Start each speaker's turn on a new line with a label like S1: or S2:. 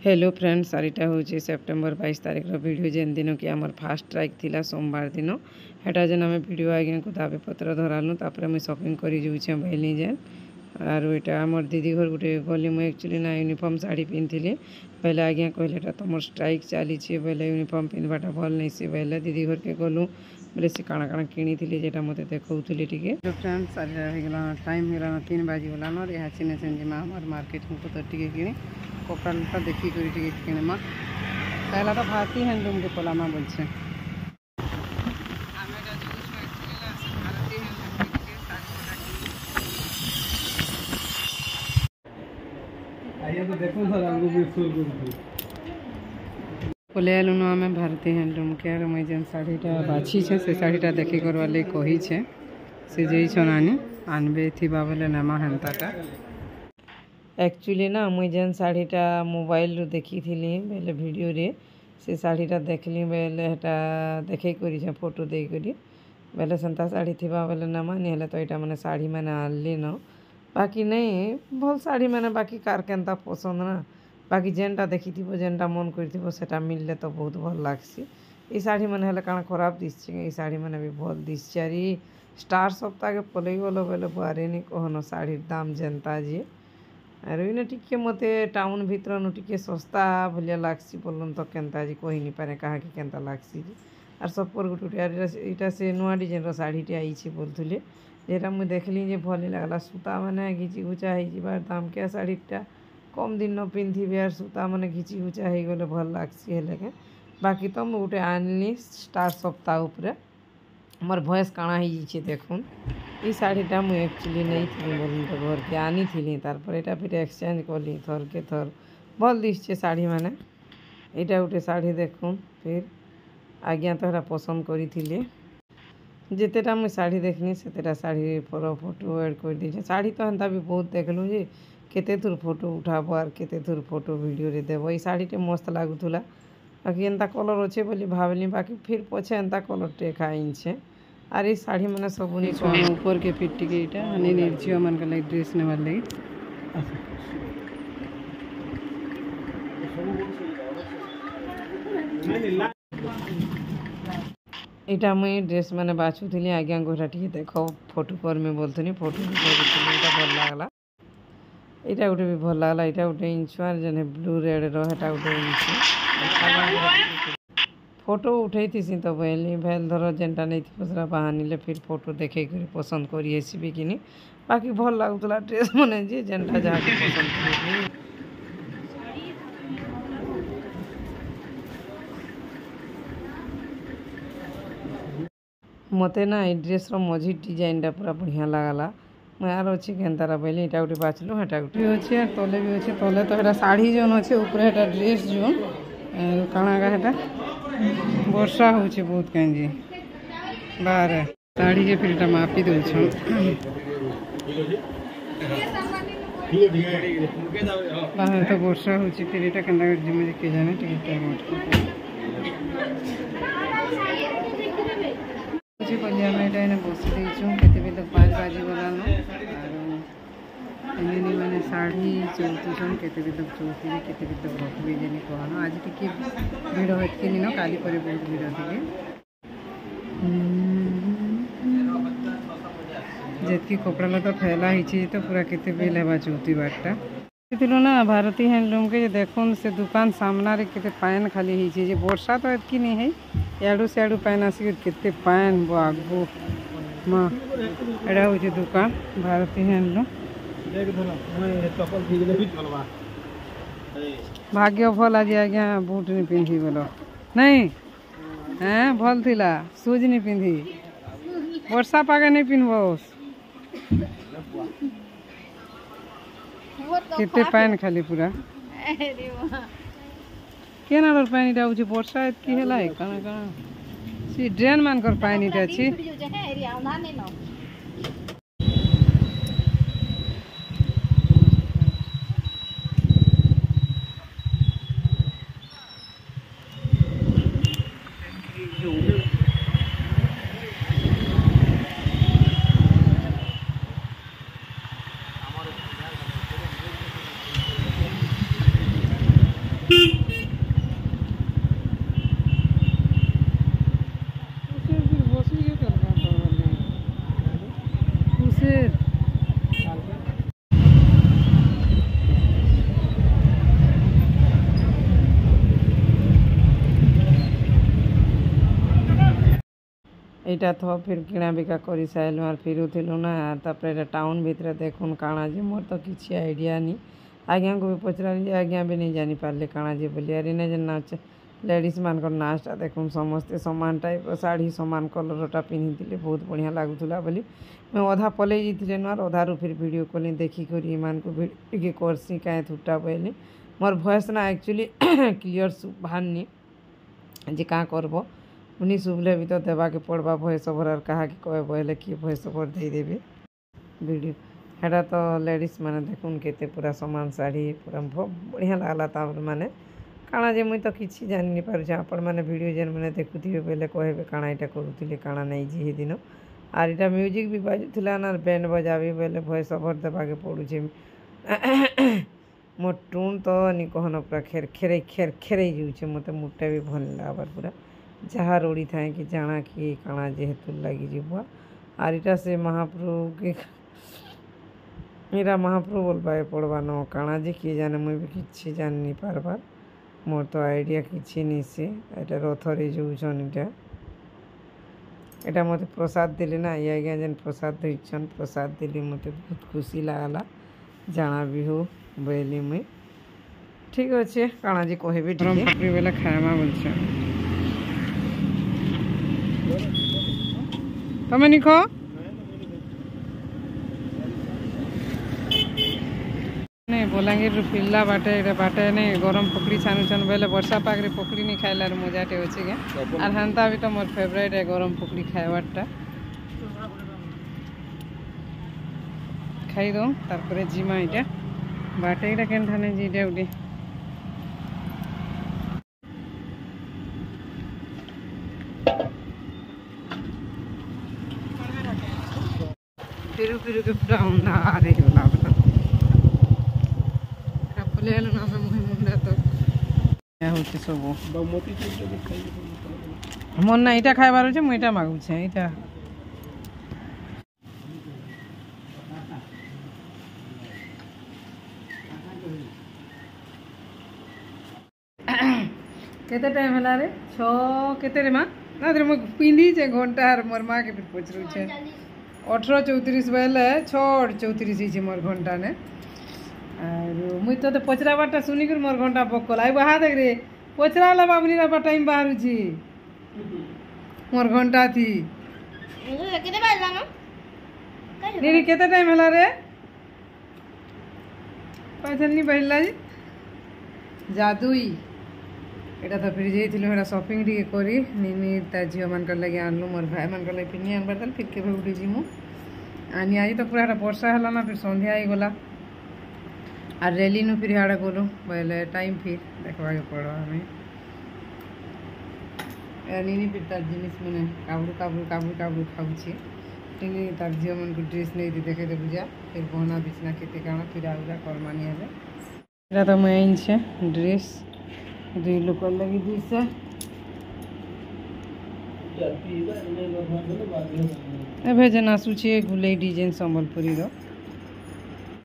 S1: hello friends, सारीटा हूँ September 22 तारीख video जेन दिन कि आम फास्ट स्ट्राइक थिला सोमवार दिन हेटा जेन आम वीडियो आज्ञा को दाबे पत्र धरालु तापर मुझे शॉपिंग करी जाऊे भैली जेन आर यहाँ आम दीदी घर गोटे गली मुझे एक्चुअली ना यूनिफॉर्म साड़ी पिंधि पहले आज्ञा कहले तुम स्ट्राइक चली बोले यूनिफॉर्म पिंधवाटा भल नहीं सी बोले दीदी घर के गलु बोले सी काଣା काଣା किणी जेटा मत देखी टे फ्रेंड्स सारीटा टाइम होगा 3 बाजिगलान यहाँ चिन्ह जिमा मार्केट को टे कि कपड़ा लता देखी किणमा पहला तो भारती हैंडलूम के पलामा बोलছে पले आलुन आम भारती हैंडलूम के मुझे जेन शाढ़ीटा बाछी से शाढ़ीटा देखी करवा लगे कही से जैसन आनी आनबे थी बोले नेमा हेन्ताटा एक्चुअली ना मुझे जेन शाढ़ीटा मोबाइल देखी थी बेले वीडियो रे से शाढ़ीटा देखली बेले हेटा देखे कर फोटो देकर बेले सेंता शाढ़ी थी बेले ना मानी तो यहाँ मैंने शाढ़ी मैंने आनली न बाकी नहीं भल शाढ़ी मैंने बाकी कार केनता पसंद ना बाकी जेनटा देखी थी जेनटा मन कर मिलले तो बहुत भल लगसी ये शाढ़ी मैंने हेल्ले काण खराब दिशे ये शाढ़ी मैंने भी भल दिशे आर स्टार सप्ताह के पलई गल बेले बारे नहीं कहन शाढ़ीर दाम जेनता जी आर इन टिके मत टाउन भितर टिके सस्ता भलिया लागसी बोलन तो केनता जी कही नहीं पारे कहा कि केनता लागसी आर सपर गोटे यहाँ से नुआ डिजाइन शाढ़ीटे आई बोलते जेटा मुझे देखली भल लगला सूता मैंने घिची घुचा हो दाम क्या शाढ़ीटा कम दिन न पिंधि आर सूता मैंने घिची घुचा हो गले भल लगसी हेल्ले बाकी तो मुझे गोटे आनली स्टार सप्ताह उपरे मोर भयस काଣା हो देखुन ये शाढ़ीटा मुझे एक्चुअली नहीं थी बोल तो घर के आनी थी तार यहाँ फिर एक्सचेंज कली थर के थर भल दिशे शाढ़ी मैंने यहाँ गोटे शाढ़ी देखुन फिर आज्ञा तो यहाँ पसंद करी जितेटा मुझे शाढ़ी देखनी से शाढ़ी फोटो एड कर दी शाढ़ी तो हेन्ता भी बहुत देखलु जे केते थूर फोटो उठाब आर केते थूर फोटो वीडियो रे देव ये शाढ़ीटे मस्त लगुला बाकी एंता कलर अच्छे बोली भावली बाकी फिर पछे एंता कलर टे खाई आर ये शाढ़ी मैंने सब ऊपर के फिर टिके यहाँ झील मान लगे ड्रेस नेबार लगे यहाँ मुझे ड्रेस मैंने बाछुली आज्ञा गोटा टे देख फोटो पर मैं बोलती फोटो भल लगला यहाँ गोटे भी भल लगला यहाँ गोटे इंचुआर जेने ब्लू रेड रोटा गोटे इंच फोटो उठे थी तो बोली भेल धर जेनटा नहीं थी बाहानी फिर फोटो देखे कर पसंद करी कि बाकी भल लगुला ड्रेस मैंने जी जेनटा जहाँ पसंद कर मत ना ये ड्रेस मझी डिजाइनटा पूरा बढ़िया लगला मैं यार अच्छे केनतारा बोली यहाँ गोटे बाछलु हाँ गोटे अच्छे तले भी अच्छे तले तो यहाँ शाढ़ी जोन अच्छे ऊपर यहाँ ड्रेस जो काଣା का वर्षा हो बहुत कहीं बाहर शाढ़ी के फिर यहाँ मापी दे बाहर तो वर्षा हो फिर यहाँ केन्ता जिम्मे किए जाने आम बसी देचु के 5 बाजिगलान मैंने शाढ़ी चौथुसन के चौथी के रखबे जेनी कहन आज टी भिड़ होती न काली पर बहुत भिड़ थी जितकी कपड़ा लता फैला ही तो पूरा केते बिल है चौथी बारटा थी ना भारती हैंडलूम के देखुन से दुकान सामना के पान खाली होती वर्षा तो एतकी नहीं है याडू सियाडू पान आसिक केते पान बागबो माँ एटा हूँ दुकान भारती हैंडलूम भाग्य भल आज आज्ञा बूट नहीं पिंधि बोल नहीं हाँ भल थिला शूज नहीं पिंधि वर्षा पागे नहीं पिन्हब केते पान खाली पूरा केन पानी हूँ वर्षा एतकी है कण कण सी ड्रेन मानकर पानी अच्छी এইটা তো फिर किणा बिका कर सारू आर फिरुलु ना तापर टाउन भितर देखुन काଣା जे मोर तो किसी आइडिया नहीं आज्ञा को भी पचराली आज्ञा भी नहीं जानी पारे काଣା जे बोली अरे ना जे नाच लेडीज मान नाचटा देखुन समस्ते सामान टाइप शाढ़ी सामान कलरटा पिंधि बहुत बढ़िया लगुला बोली मैं अधा पलि जाइए नुआर अधारू फिर वीडियो कॉल देखिक ईमान को भिडियो करसी कहीं थुटा बोली मोर भॉइस ना एक्चुअली क्लीयर बाहरनी जे क्या करब उन्हीं शुभले भी तो देवा के पड़वा भॉइस ओवर और कहा कि कहे बोले कि भॉइस ओवर दे देबे वीडियो हेटा तो लेडीज माने देखुन केते पूरा सामान साड़ी पूरा बढ़िया लागला तापर माने काଣା जे मुई तो किछि जानि नहीं पारुछ आपण माने वीडियो जेन माने देखुथिबे बोले कहबे काଣା एटा करूथिले काଣା नहीं जी दिन आर एटा म्यूजिक भी बाजुथिला ना बैंड बजाबे बोले भॉइस ओवर देवा के पड़ुछे मोर टून तो नि कहन पूरा खेर खेरे जाऊे मत मुटा भी भल लाबार पूरा जहाँ रोड़ी थाए कि जाना कि काଣା जेहेतु लगी जीवा आर इटा से महाप्रभु के मेरा महाप्रभु बोलबा पड़वा न काଣା जे किए जाने मुई भी किसी जान नहीं पारबार मोर तो आइडिया किसी नहीं से एटा रथरे जाऊन एटा मत प्रसाद दिले ना ये आज्ञा जेन प्रसाद देछन प्रसाद दिली मत बहुत खुशी लागला जाना भी हो बोली मुई ठीक अच्छे काଣା जे कहबे ठीक बेला खाएमा बोलछे तमें नहीं खो नहीं बलांगीर फिरला बाटे बाटे नहीं गरम पकड़ी छानुछन बोले वर्षा पागरे पकड़ी नहीं खाइलार मजाटे अच्छे क्या और हांता भी तो मोर फेवरेट है गरम पकड़ी खाइबारटा खाई दो तारपरे जिमा इटा बाटे इटा केन थाने जीटा उठी फिरू फिरू के पूरा उन्ना आ रही होला बता कपले ना में मुही मुंडा तो क्या होते सब मोती चूर के खाई मन ना इटा खाइबार छै मुईटा मागु छै इटा केते टाइम हला रे 6 केते रे मां ना रे मु पिंदी जे घंटा और मोर मां के फिर पूछरू छै 18:34 बेले 6:34 मोर घंटा ने और मुई तो पचराबारटा सुनिक मोर घंटा पकल आई बाहा देख रे पचराला बाबुनी रा टाइम बाहर छी मोर घंटा थी केते बाजला न नी केते टाइम हला रे पहचान नहीं बहिला जी जादुई एटा तो फिर जाइथिलु हेरा शॉपिंग टी करी नीनी ता झियो मान कर लगे आनलु मोर भाई मान कर लगे पिनी आनबार दल फिर केबे उठी जिमु आनी आज तो पूरा वर्षा हला ना फिर संध्या आई गला और रेली नु फिर हाड़ा गलो बोले टाइम फिर देखवा के पड़ो हमें नीनी फिर तार जिनिस मने काबू खाउछि नीनी तार झियो मन को ड्रेस नहीं दी देखे दे बुझा फिर बहना बिछना केते काना फिर आउरा करमानी हेले एटा तो मैं इन छे ड्रेस दुई लोक लगी दिसे एबे जेना सुछि गुलै डिजाइन संबलपुरी रो